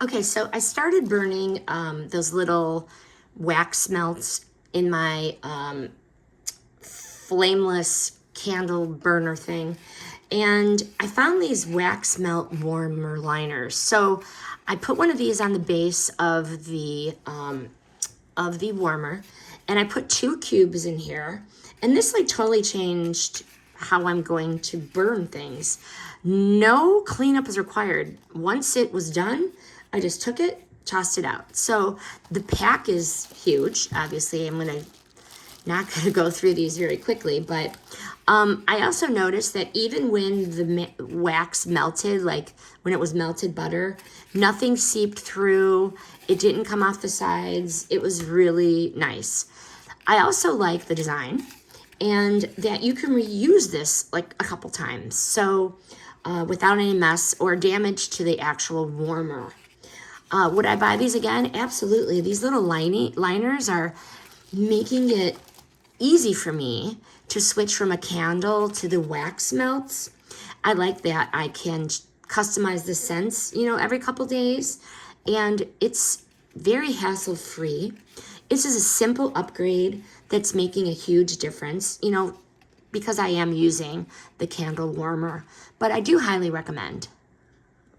Okay, so I started burning those little wax melts in my flameless candle burner thing. And I found these wax melt warmer liners. So I put one of these on the base of the warmer, and I put 2 cubes in here. And this like totally changed how I'm going to burn things. No cleanup is required. Once it was done, I just took it, tossed it out. So the pack is huge. Obviously, I'm not gonna go through these very quickly, but I also noticed that even when the wax melted, like when it was melted butter, nothing seeped through. It didn't come off the sides. It was really nice. I also like the design and that you can reuse this like a couple times. So without any mess or damage to the actual warmer. Would I buy these again? Absolutely. These little liners are making it easy for me to switch from a candle to the wax melts. I like that I can customize the scents, every couple days, and it's very hassle-free. It's just a simple upgrade that's making a huge difference, because I am using the candle warmer, but I do highly recommend.